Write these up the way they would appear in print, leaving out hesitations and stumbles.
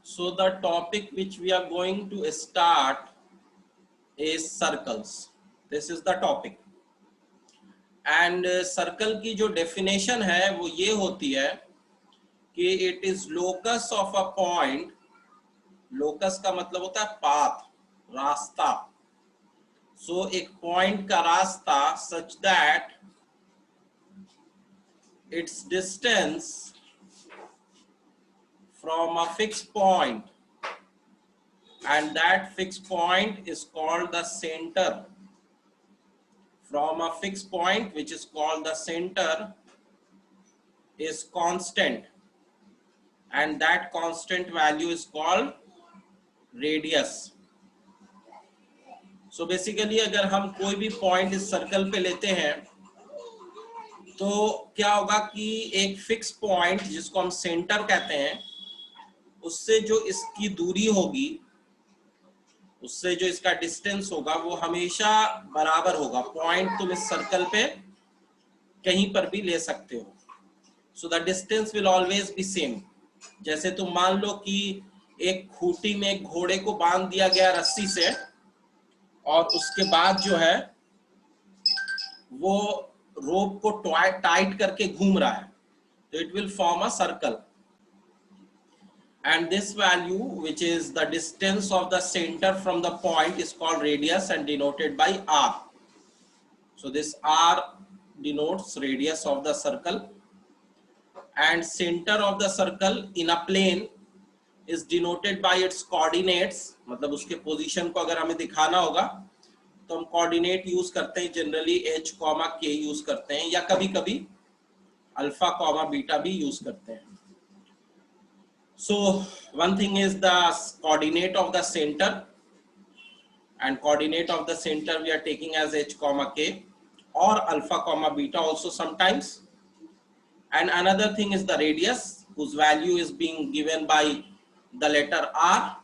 So the topic which we are going to start is circles. This is the topic. And circle की जो definition है वो ये होती है कि it is locus of a point. Locus का मतलब होता है path, रास्ता. So एक point का रास्ता such that its distance from a fixed point, and that fixed point is called the center. From a fixed point which is called the center is constant, and that constant value is called radius. So basically अगर हम कोई भी point इस circle पे लेते हैं तो क्या होगा कि एक फिक्स पॉइंट जिसको हम सेंटर कहते हैं उससे जो इसकी दूरी होगी, उससे जो इसका डिस्टेंस होगा वो हमेशा बराबर होगा. पॉइंट तुम इस सर्कल पे कहीं पर भी ले सकते हो. So the distance will always be same. जैसे तुम मान लो कि एक खूंटी में एक घोड़े को बांध दिया गया रस्सी से और उसके बाद जो है वो रोप को टाइट करके घूम रहा है, तो it will form a circle. And this value, which is the distance of the center from the point, is called radius and denoted by r. So this r denotes radius of the circle, and center of the circle in a plane is denoted by its coordinates. मतलब उसके position को अगर हमें दिखाना होगा तो हम coordinate use करते हैं, जनरली h, k यूज करते हैं, या कभी कभी अल्फा, बीटा भी यूज करते हैं. So one thing is the coordinate of the center, and coordinate of the center we are taking as h, k, or alpha, beta also sometimes. And another thing is the radius, whose value is being given by the letter r.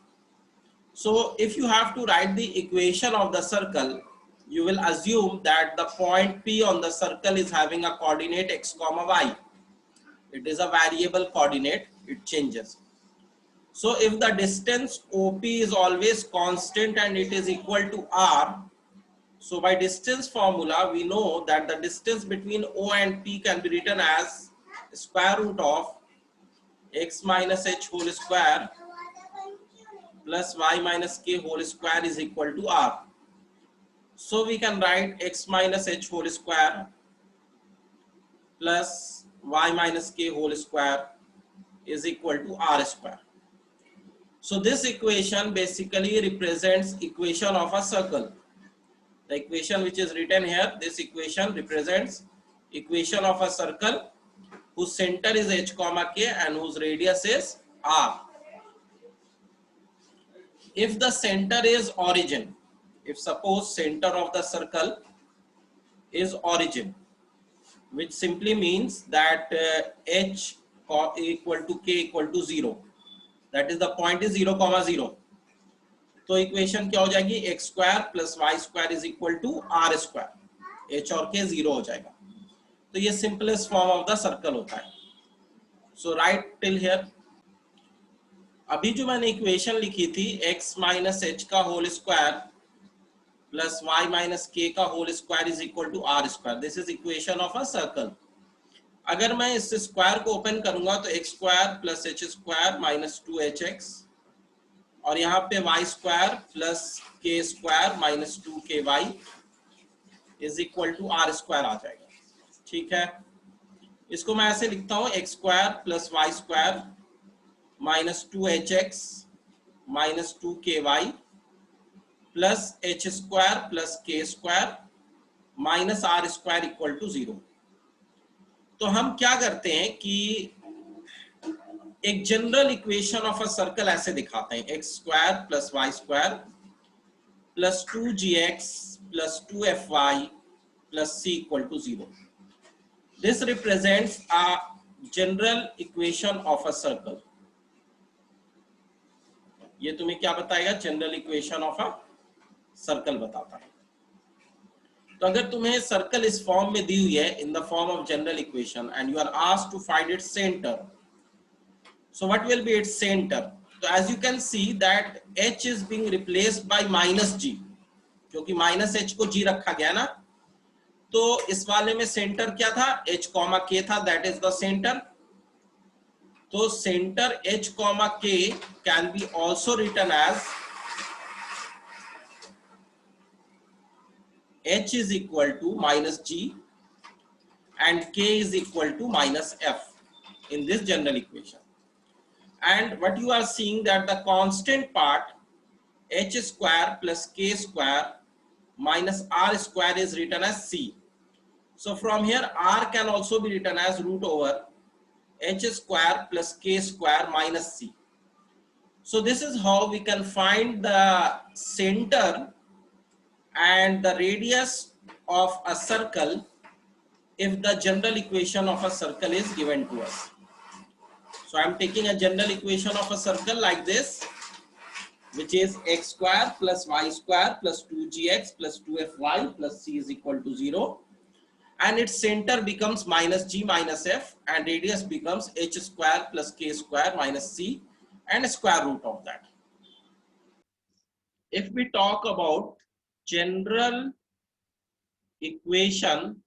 So if you have to write the equation of the circle, you will assume that the point P on the circle is having a coordinate x, y. It is a variable coordinate, it changes. So if the distance OP is always constant and it is equal to r, so by distance formula we know that the distance between O and P can be written as square root of x minus h whole square plus y minus k whole square is equal to r. So we can write x minus h whole square plus y minus k whole square is equal to r square. So this equation basically represents equation of a circle. The equation which is written here, this equation represents equation of a circle whose center is h, k and whose radius is r. If the center is origin, if suppose center of the circle is origin, which simply means that h equal to k equal to 0, that is the point is 0, 0, तो equation क्या हो जाएगी, x square plus y square is equal to r square, h और k 0 हो जाएगा. तो ये simplest form of the circle होता है. So right till here. अभी जो मैंने इक्वेशन लिखी थी x माइनस एच का whole square plus y minus k का whole square is equal to r square, this is equation of a circle. अगर मैं इस स्क्वायर को ओपन करूंगा तो x square plus h square minus 2hx, और यहाँ पे y square plus k square minus 2ky is equal to r square आ जाएगा. ठीक है, इसको मैं ऐसे लिखता हूँ x square plus y square minus 2hx minus 2ky plus h square plus k square minus r square equal to 0. तो हम क्या करते हैं कि एक general equation of a circle ऐसे दिखाते हैं, x square plus y square plus 2gx plus 2fy plus c equal to 0. This represents a general equation of a circle. ये तुम्हें क्या बताएगा, general equation of a circle बताता है. तो अगर तुम्हें सर्कल इस फॉर्म में दी हुई है in the form of general equation and you are asked to find its centre, so what will be its centre. So as you can see that h is being replaced by minus g, क्योंकि minus h को g रखा गया ना, तो इस वाले में centre क्या था, h कॉमा k था, दैट इज द सेंटर. तो centre h comma k can be also written as h is equal to minus g and k is equal to minus f in this general equation. And what you are seeing that the constant part h square plus k square minus r square is written as c. So from here r can also be written as root over h square plus k square minus c. So this is how we can find the center and the radius of a circle if the general equation of a circle is given to us. So I am taking a general equation of a circle like this, which is x square plus y square plus 2gx plus 2fy plus c is equal to 0, and its center becomes minus g minus f, and radius becomes h square plus k square minus c and square root of that. If we talk about general equation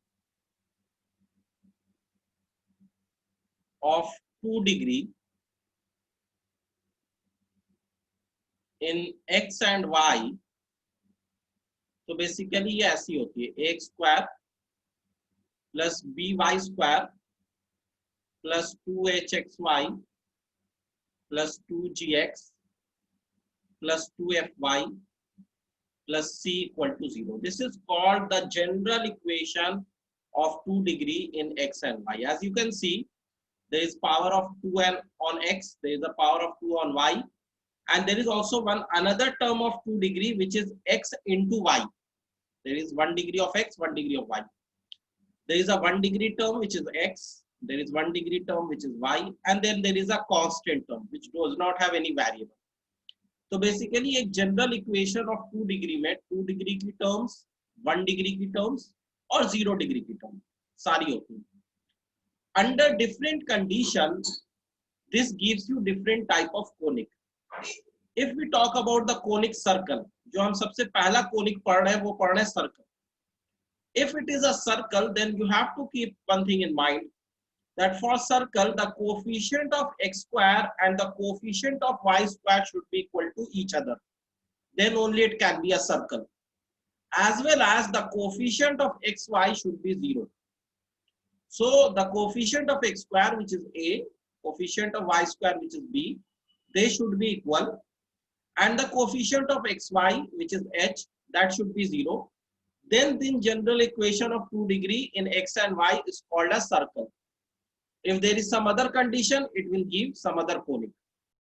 of 2 degree in x and y, तो basically ये ऐसी होती है a square plus by square plus 2hxy plus 2gx plus 2fy plus c equal to 0. This is called the general equation of 2 degree in x and y. As you can see, there is power of 2 on x, there is a power of 2 on y, and there is also another term of 2 degree which is x into y. There is 1 degree of x, 1 degree of y. There is a 1 degree term which is x, there is 1 degree term which is y, and then there is a constant term which does not have any variable. तो basically एक general equation of 2 degree में 2 degree की terms, 1 degree की terms और 0 degree की term सारी होती हैं. Under different condition this gives you different type of conic. If we talk about the conic circle, जो हम सबसे पहला कोनिक पढ़ रहे हैं वो पढ़ रहे हैं circle. If it is a circle then you have to keep one thing in mind, that for circle the coefficient of x square and the coefficient of y square should be equal to each other, then only it can be a circle, as well as the coefficient of xy should be 0. So the coefficient of x square which is a, coefficient of y square which is b, they should be equal, and the coefficient of xy which is h, that should be 0. Then the general equation of 2 degree in x and y is called a circle. If there is some other condition, it will give some other conic.